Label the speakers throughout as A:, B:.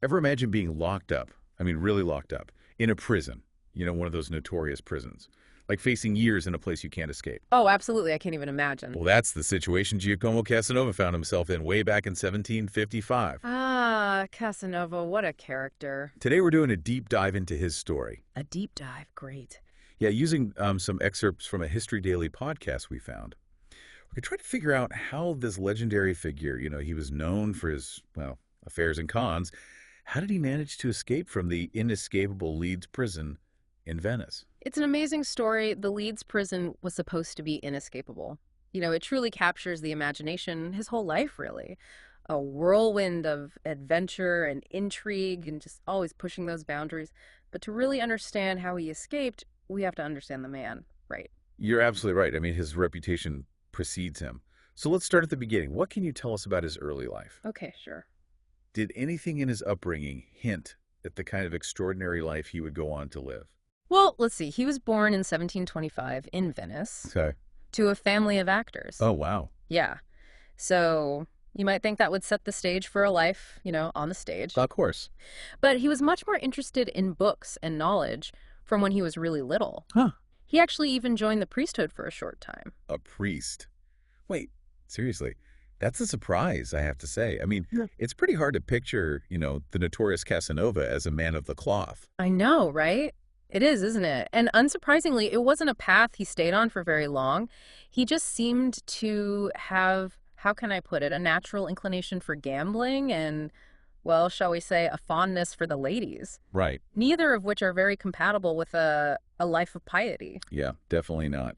A: Ever imagine being locked up, I mean really locked up, in a prison, one of those notorious prisons, like facing years in a place you can't escape?
B: Oh, absolutely. I can't even imagine.
A: Well, that's the situation Giacomo Casanova found himself in way back in 1755.
B: Ah, Casanova, what a character.
A: Today we're doing a deep dive into his story.
B: A deep dive, great.
A: Yeah, using some excerpts from a History Daily podcast we found. We're going to try to figure out how this legendary figure, he was known for his, well, affairs and cons. How did he manage to escape from the inescapable Leeds prison in Venice?
B: It's an amazing story. The Leeds prison was supposed to be inescapable. It truly captures the imagination, his whole life, really. A whirlwind of adventure and intrigue and just always pushing those boundaries. But to really understand how he escaped, we have to understand the man, right?
A: You're absolutely right. I mean, his reputation precedes him. So let's start at the beginning. What can you tell us about his early life?
B: Okay, sure.
A: Did anything in his upbringing hint at the kind of extraordinary life he would go on to live?
B: Well, let's see. He was born in 1725 in Venice
A: Okay.
B: to a family of actors.
A: Oh, wow.
B: Yeah. So you might think that would set the stage for a life, on the stage.
A: Of course.
B: But he was much more interested in books and knowledge from when he was really little.
A: Huh.
B: He actually even joined the priesthood for a short time.
A: A priest. Wait, seriously. That's a surprise, I have to say. I mean,
B: Yeah.
A: it's pretty hard to picture, the notorious Casanova as a man of the cloth.
B: I know, right? It is, isn't it? And unsurprisingly, it wasn't a path he stayed on for very long. He just seemed to have, how can I put it, a natural inclination for gambling and, well, shall we say, a fondness for the ladies.
A: Right.
B: Neither of which are very compatible with a life of piety.
A: Yeah, definitely not.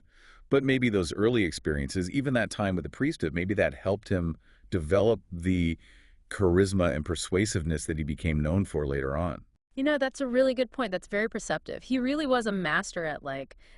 A: But maybe those early experiences, even that time with the priesthood, maybe that helped him develop the charisma and persuasiveness that he became known for later on.
B: That's a really good point. That's very perceptive. He really was a master at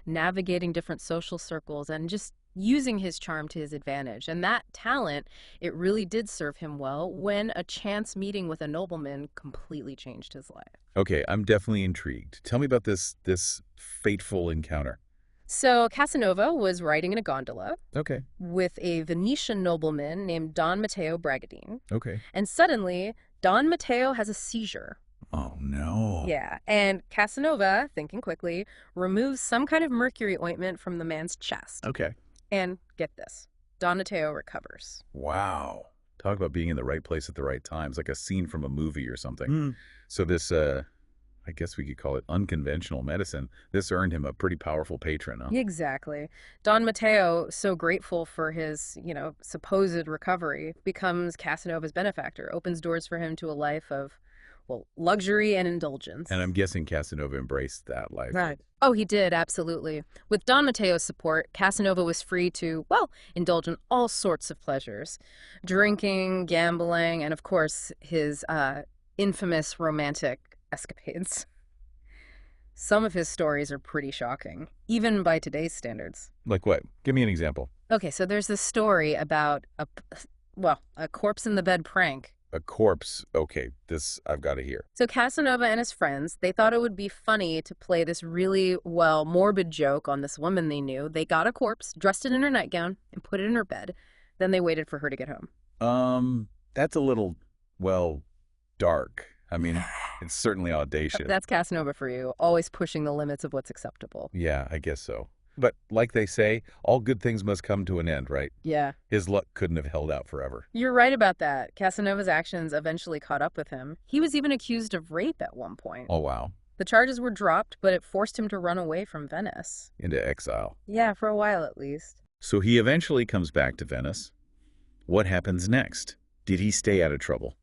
B: navigating different social circles and just using his charm to his advantage. And that talent, it really did serve him well when a chance meeting with a nobleman completely changed his life.
A: Okay, I'm definitely intrigued. Tell me about this fateful encounter.
B: So Casanova was riding in a gondola
A: Okay.
B: with a Venetian nobleman named Don Matteo Bragadin.
A: Okay.
B: And suddenly, Don Matteo has a seizure.
A: Oh, no.
B: Yeah, and Casanova, thinking quickly, removes some kind of mercury ointment from the man's chest.
A: Okay.
B: And get this, Don Matteo recovers.
A: Wow. Talk about being in the right place at the right time. It's like a scene from a movie or something.
B: Mm.
A: So this, I guess we could call it unconventional medicine. This earned him a pretty powerful patron, huh?
B: Exactly. Don Matteo, so grateful for his, supposed recovery, becomes Casanova's benefactor, opens doors for him to a life of, well, luxury and indulgence.
A: And I'm guessing Casanova embraced that life.
B: Right. Oh, he did, absolutely. With Don Matteo's support, Casanova was free to, well, indulge in all sorts of pleasures. Drinking, gambling, and of course, his infamous romantic escapades. Some of his stories are pretty shocking, even by today's standards.
A: Like what? Give me an example.
B: Okay, so there's this story about a corpse in the bed prank.
A: A corpse. Okay, this I've got to hear.
B: So Casanova and his friends, they thought it would be funny to play this really, well, morbid joke on this woman they knew. They got a corpse, dressed it in her nightgown, and put it in her bed. Then they waited for her to get home.
A: That's a little, well, dark. I mean, it's certainly audacious.
B: That's Casanova for you, always pushing the limits of what's acceptable.
A: Yeah, I guess so. But like they say, all good things must come to an end, right?
B: Yeah.
A: His luck couldn't have held out forever.
B: You're right about that. Casanova's actions eventually caught up with him. He was even accused of rape at one point.
A: Oh, wow.
B: The charges were dropped, but it forced him to run away from Venice.
A: Into exile.
B: Yeah, for a while at least.
A: So he eventually comes back to Venice. What happens next? Did he stay out of trouble?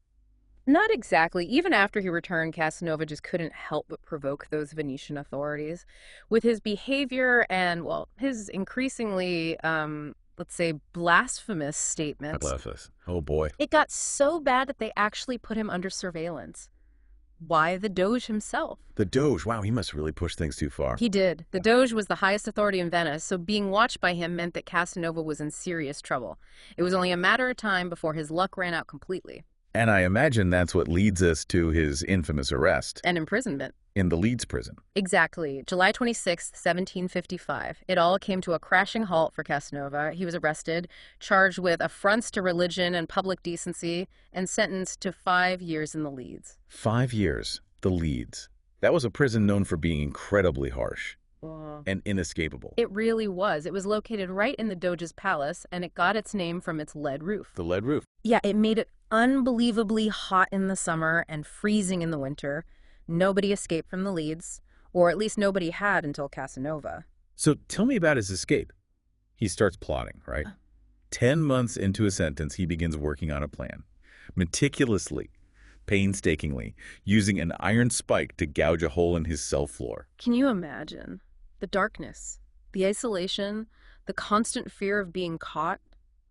B: Not exactly. Even after he returned, Casanova just couldn't help but provoke those Venetian authorities. With his behavior and, well, his increasingly, let's say, blasphemous statements.
A: Blasphemous. Oh, boy.
B: It got so bad that they actually put him under surveillance. Why the Doge himself?
A: The Doge. Wow, he must really push things too far.
B: He did. The Doge was the highest authority in Venice, so being watched by him meant that Casanova was in serious trouble. It was only a matter of time before his luck ran out completely.
A: And I imagine that's what leads us to his infamous arrest
B: and imprisonment.
A: in the Leeds prison.
B: Exactly. July 26th, 1755. It all came to a crashing halt for Casanova. He was arrested, charged with affronts to religion and public decency, and sentenced to 5 years in the Leeds.
A: 5 years, the Leeds. That was a prison known for being incredibly harsh and inescapable.
B: It really was. It was located right in the Doge's palace, and it got its name from its lead roof.
A: The lead roof.
B: Yeah, it made it unbelievably hot in the summer and freezing in the winter. Nobody escaped from the Leeds, or at least nobody had until Casanova.
A: So tell me about his escape. He starts plotting, right? 10 months into his sentence, he begins working on a plan. Meticulously, painstakingly, using an iron spike to gouge a hole in his cell floor.
B: Can you imagine? The darkness, the isolation, the constant fear of being caught.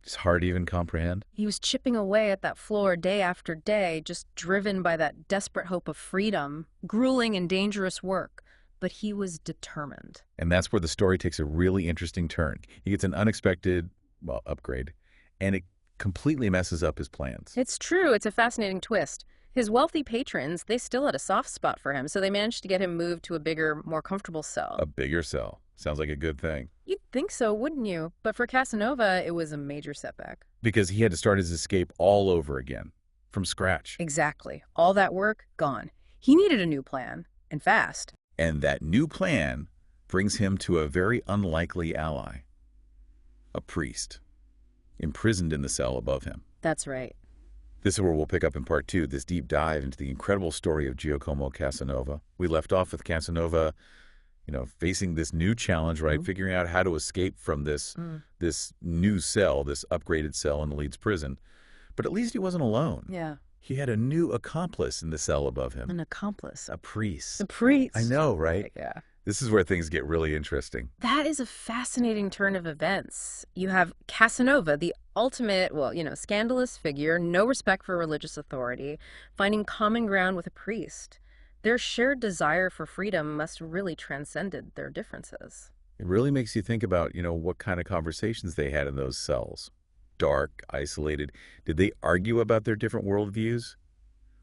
A: It's hard to even comprehend.
B: He was chipping away at that floor day after day, just driven by that desperate hope of freedom, grueling and dangerous work. But he was determined.
A: And that's where the story takes a really interesting turn. He gets an unexpected, upgrade, and it completely messes up his plans.
B: It's true. It's a fascinating twist. His wealthy patrons, they still had a soft spot for him, so they managed to get him moved to a bigger, more comfortable cell.
A: A bigger cell. Sounds like a good thing.
B: You'd think so, wouldn't you? But for Casanova, it was a major setback.
A: Because he had to start his escape all over again, from scratch.
B: Exactly. All that work, gone. He needed a new plan, and fast.
A: And that new plan brings him to a very unlikely ally. A priest, imprisoned in the cell above him.
B: That's right.
A: This is where we'll pick up in part 2, this deep dive into the incredible story of Giacomo Casanova. We left off with Casanova, facing this new challenge, right? Figuring out how to escape from this new cell, this upgraded cell in the Leeds prison. But at least he wasn't alone.
B: Yeah.
A: He had a new accomplice in the cell above him.
B: An accomplice.
A: A priest.
B: The priest.
A: I know, right?
B: Yeah.
A: This is where things get really interesting.
B: That is a fascinating turn of events. You have Casanova, the ultimate, scandalous figure, no respect for religious authority, finding common ground with a priest. Their shared desire for freedom must have really transcended their differences.
A: It really makes you think about, what kind of conversations they had in those cells. Dark, isolated. Did they argue about their different worldviews?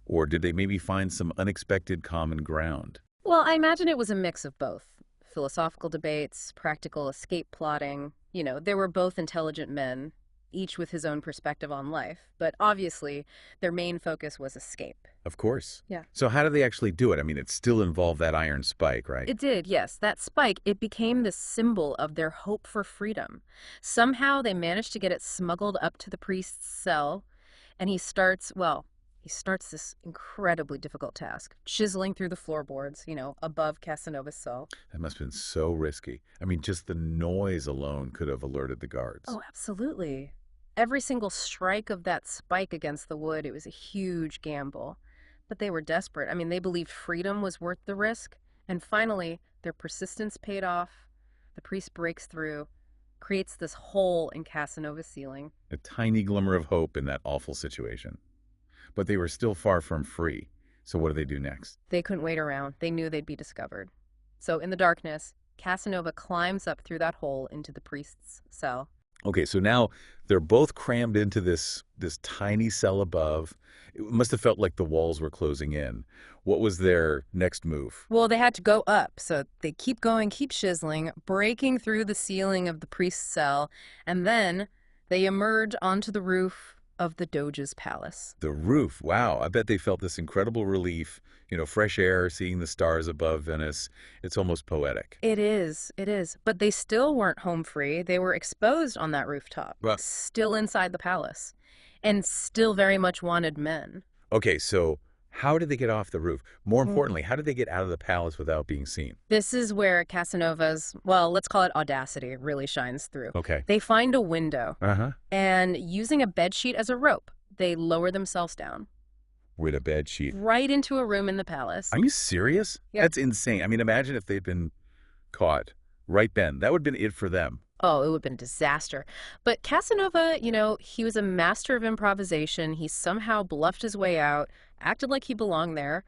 A: Or did they maybe find some unexpected common ground?
B: Well, I imagine it was a mix of both. Philosophical debates, practical escape plotting. They were both intelligent men, each with his own perspective on life. But obviously, their main focus was escape.
A: Of course.
B: Yeah.
A: So how did they actually do it? I mean, it still involved that iron spike, right?
B: It did, yes. That spike, it became the symbol of their hope for freedom. Somehow they managed to get it smuggled up to the priest's cell, and he starts this incredibly difficult task, chiseling through the floorboards, above Casanova's cell.
A: That must have been so risky. I mean, just the noise alone could have alerted the guards.
B: Oh, absolutely. Every single strike of that spike against the wood, it was a huge gamble. But they were desperate. I mean, they believed freedom was worth the risk. And finally, their persistence paid off. The priest breaks through, creates this hole in Casanova's ceiling.
A: A tiny glimmer of hope in that awful situation. But they were still far from free. So what do they do next?
B: They couldn't wait around. They knew they'd be discovered. So in the darkness, Casanova climbs up through that hole into the priest's cell.
A: Okay, so now they're both crammed into this tiny cell above. It must have felt like the walls were closing in. What was their next move?
B: Well, they had to go up, so they keep going, keep chiseling, breaking through the ceiling of the priest's cell, and then they emerge onto the roof of the Doge's palace.
A: The roof. Wow. I bet they felt this incredible relief, fresh air, seeing the stars above Venice. It's almost poetic.
B: It is. But they still weren't home free. They were exposed on that rooftop, still inside the palace, and still very much wanted men.
A: Okay, so how did they get off the roof? More importantly, how did they get out of the palace without being seen?
B: This is where Casanova's, let's call it audacity, really shines through.
A: Okay.
B: They find a window,
A: Uh-huh.
B: and using a bedsheet as a rope, they lower themselves down.
A: With a bed sheet.
B: Right into a room in the palace.
A: Are you serious?
B: Yeah.
A: That's insane. I mean, imagine if they'd been caught right then. That would have been it for them.
B: Oh, it would have been a disaster. But Casanova, he was a master of improvisation. He somehow bluffed his way out, acted like he belonged there,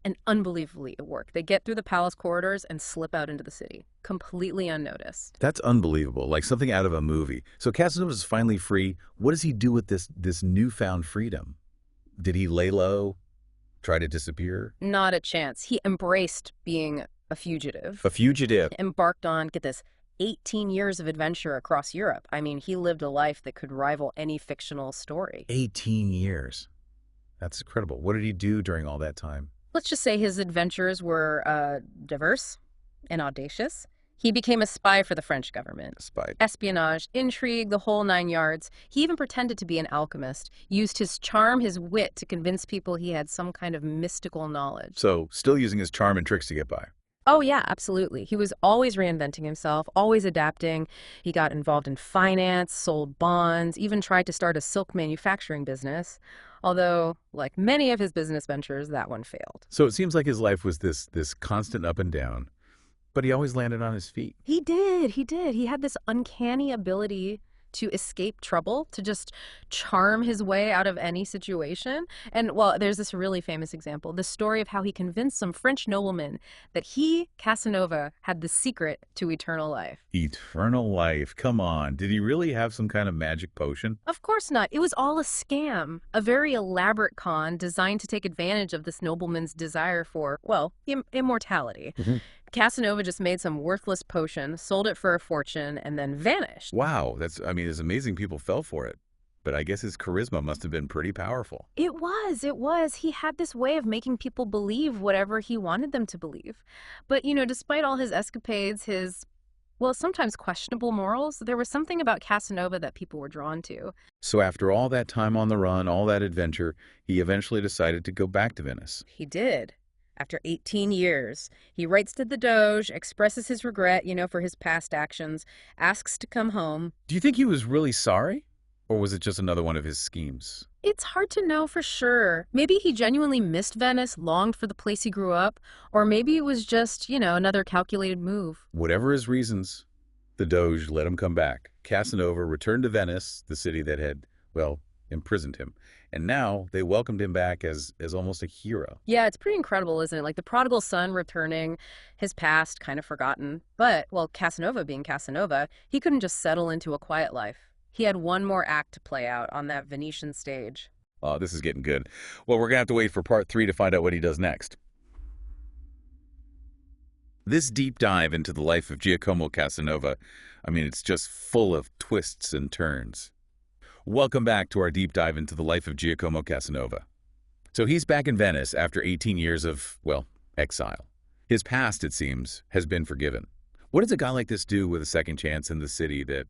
B: and unbelievably it worked. They get through the palace corridors and slip out into the city, completely unnoticed.
A: That's unbelievable, like something out of a movie. So Casanova's finally free. What does he do with this newfound freedom? Did he lay low, try to disappear?
B: Not a chance. He embraced being a fugitive,
A: A fugitive.
B: embarked on, get this, 18 years of adventure across Europe. I mean, he lived a life that could rival any fictional story.
A: 18 years. That's incredible. What did he do during all that time?
B: Let's just say his adventures were diverse and audacious. He became a spy for the French government.
A: Spy.
B: Espionage, intrigue, the whole 9 yards. He even pretended to be an alchemist, used his charm, his wit to convince people he had some kind of mystical knowledge.
A: So, still using his charm and tricks to get by.
B: Oh, yeah, absolutely. He was always reinventing himself, always adapting. He got involved in finance, sold bonds, even tried to start a silk manufacturing business. Although, like many of his business ventures, that one failed.
A: So it seems like his life was this constant up and down, but he always landed on his feet.
B: He did. He did. He had this uncanny ability to escape trouble, to just charm his way out of any situation. And, well, there's this really famous example, the story of how he convinced some French nobleman that he, Casanova, had the secret to eternal life.
A: Eternal life. Come on. Did he really have some kind of magic potion?
B: Of course not. It was all a scam, a very elaborate con designed to take advantage of this nobleman's desire for, well, immortality. Casanova just made some worthless potion, sold it for a fortune, and then vanished.
A: Wow. It's amazing people fell for it. But I guess his charisma must have been pretty powerful.
B: It was. He had this way of making people believe whatever he wanted them to believe. But, despite all his escapades, his, well, sometimes questionable morals, there was something about Casanova that people were drawn to.
A: So after all that time on the run, all that adventure, he eventually decided to go back to Venice.
B: He did. After 18 years, he writes to the Doge, expresses his regret, for his past actions, asks to come home.
A: Do you think he was really sorry? Or was it just another one of his schemes?
B: It's hard to know for sure. Maybe he genuinely missed Venice, longed for the place he grew up, or maybe it was just, another calculated move.
A: Whatever his reasons, the Doge let him come back. Casanova returned to Venice, the city that had, well, imprisoned him. And now they welcomed him back as almost a hero.
B: Yeah, it's pretty incredible, isn't it? Like the prodigal son returning, his past kind of forgotten. But, well, Casanova being Casanova, he couldn't just settle into a quiet life. He had one more act to play out on that Venetian stage.
A: Oh, this is getting good. Well, we're going to have to wait for part 3 to find out what he does next. This deep dive into the life of Giacomo Casanova, it's just full of twists and turns. Welcome back to our deep dive into the life of Giacomo Casanova. So he's back in Venice after 18 years of, well, exile. His past, it seems, has been forgiven. What does a guy like this do with a second chance in the city that,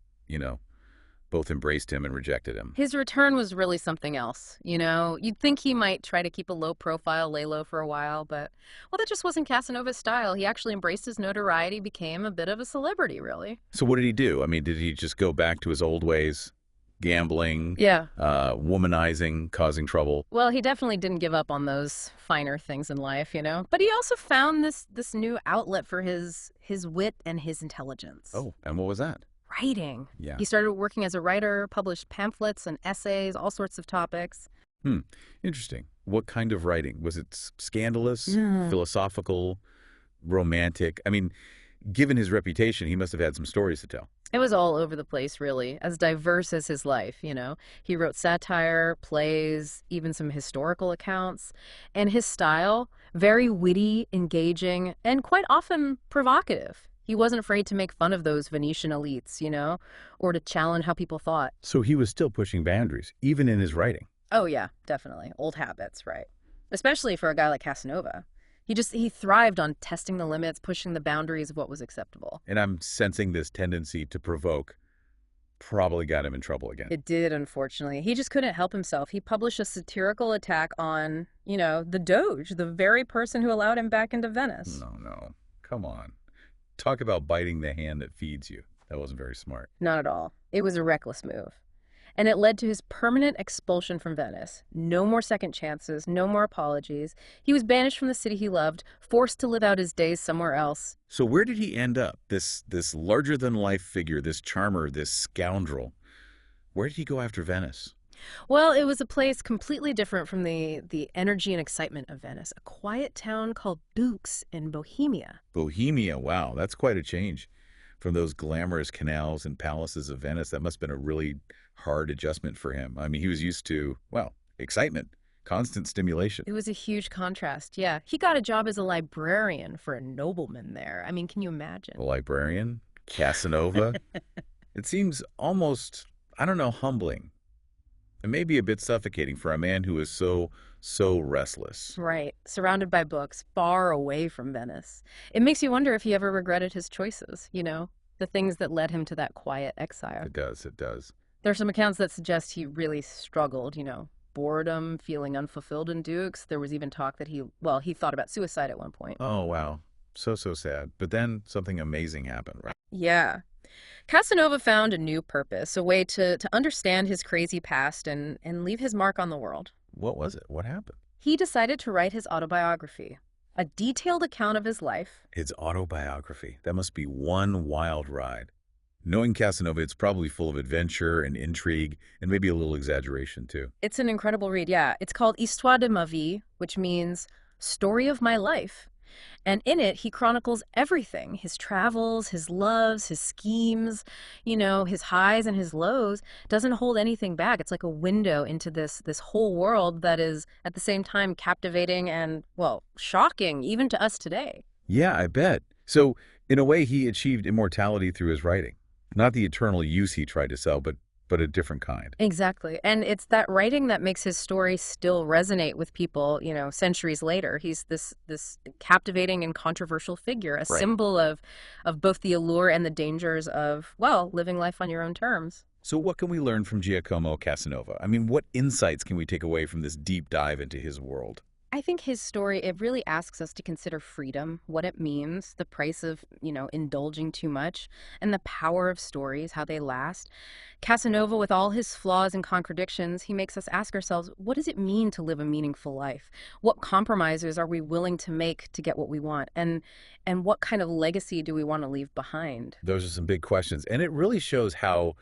A: both embraced him and rejected him?
B: His return was really something else, You'd think he might try to keep a low profile, lay low for a while, but, well, that just wasn't Casanova's style. He actually embraced his notoriety, became a bit of a celebrity, really.
A: So what did he do? Did he just go back to his old ways? Gambling,
B: Yeah.
A: Womanizing, causing trouble.
B: Well, he definitely didn't give up on those finer things in life, But he also found this new outlet for his wit and his intelligence.
A: Oh, and what was that?
B: Writing.
A: Yeah.
B: He started working as a writer, published pamphlets and essays, all sorts of topics.
A: Interesting. What kind of writing? Was it scandalous,
B: Yeah.
A: philosophical, romantic? Given his reputation, he must have had some stories to tell.
B: It was all over the place, really, as diverse as his life, He wrote satire, plays, even some historical accounts. And his style, very witty, engaging, and quite often provocative. He wasn't afraid to make fun of those Venetian elites, or to challenge how people thought.
A: So he was still pushing boundaries, even in his writing.
B: Oh, yeah, definitely. Old habits, right. Especially for a guy like Casanova. He thrived on testing the limits, pushing the boundaries of what was acceptable.
A: And I'm sensing this tendency to provoke probably got him in trouble again.
B: It did, unfortunately. He just couldn't help himself. He published a satirical attack on, the Doge, the very person who allowed him back into Venice.
A: No. Come on. Talk about biting the hand that feeds you. That wasn't very smart.
B: Not at all. It was a reckless move. And it led to his permanent expulsion from Venice. No more second chances, no more apologies. He was banished from the city he loved, forced to live out his days somewhere else.
A: So where did he end up? This larger-than-life figure, this charmer, this scoundrel. Where did he go after Venice?
B: Well, it was a place completely different from the energy and excitement of Venice. A quiet town called Dux in Bohemia.
A: Bohemia, wow, that's quite a change. From those glamorous canals and palaces of Venice, that must have been a really hard adjustment for him. He was used to, well, excitement, Constant stimulation.
B: It was a huge contrast. Yeah. He got a job as a librarian for a nobleman there. I mean, can you
A: The
B: imagine?
A: librarian, Casanova. It seems almost, I don't know, humbling. And maybe a bit suffocating for a man who is so restless.
B: Right. Surrounded by books, far away from Venice. It makes you wonder if he ever regretted his choices, the things that led him to that quiet exile.
A: It does, it does.
B: There are some accounts that suggest he really struggled, boredom, feeling unfulfilled in Dukes. There was even talk that he thought about suicide at one point.
A: Oh, wow. So sad. But then something amazing happened, right?
B: Yeah. Casanova found a new purpose, a way to understand his crazy past and leave his mark on the world.
A: What was it? What happened?
B: He decided to write his autobiography, a detailed account of his life.
A: His autobiography. That must be one wild ride. Knowing Casanova, it's probably full of adventure and intrigue, and maybe a little exaggeration, too.
B: It's an incredible read, yeah. It's called Histoire de ma vie, which means story of my life. And in it, he chronicles everything, his travels, his loves, his schemes, his highs and his lows. Doesn't hold anything back. It's like a window into this whole world that is at the same time captivating and, well, shocking even to us today.
A: Yeah, I bet. So, in a way, he achieved immortality through his writing. Not the eternal use he tried to sell, but a different kind.
B: Exactly. And it's that writing that makes his story still resonate with people, centuries later. He's this captivating and controversial figure, a
A: Right.
B: symbol of both the allure and the dangers of, well, living life on your own terms.
A: So what can we learn from Giacomo Casanova? I mean, what insights can we take away from this deep dive into his world?
B: I think his story, it really asks us to consider freedom, what it means, the price of, indulging too much, and the power of stories, how they last. Casanova, with all his flaws and contradictions, he makes us ask ourselves, what does it mean to live a meaningful life? What compromises are we willing to make to get what we want? And what kind of legacy do we want to leave behind?
A: Those are some big questions, and it really shows how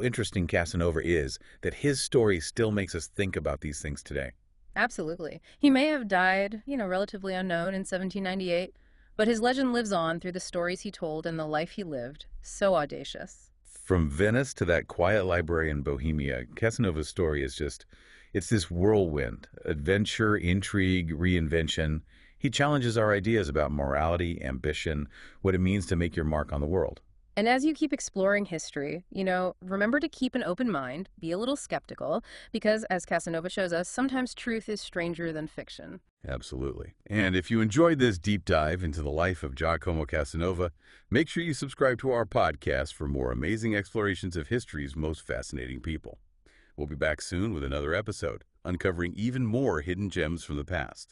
A: interesting Casanova is, that his story still makes us think about these things today.
B: Absolutely. He may have died, relatively unknown in 1798, but his legend lives on through the stories he told and the life he lived. So audacious.
A: From Venice to that quiet library in Bohemia, Casanova's story is it's this whirlwind, adventure, intrigue, reinvention. He challenges our ideas about morality, ambition, what it means to make your mark on the world.
B: And as you keep exploring history, remember to keep an open mind, be a little skeptical, because as Casanova shows us, sometimes truth is stranger than fiction.
A: Absolutely. And if you enjoyed this deep dive into the life of Giacomo Casanova, make sure you subscribe to our podcast for more amazing explorations of history's most fascinating people. We'll be back soon with another episode, uncovering even more hidden gems from the past.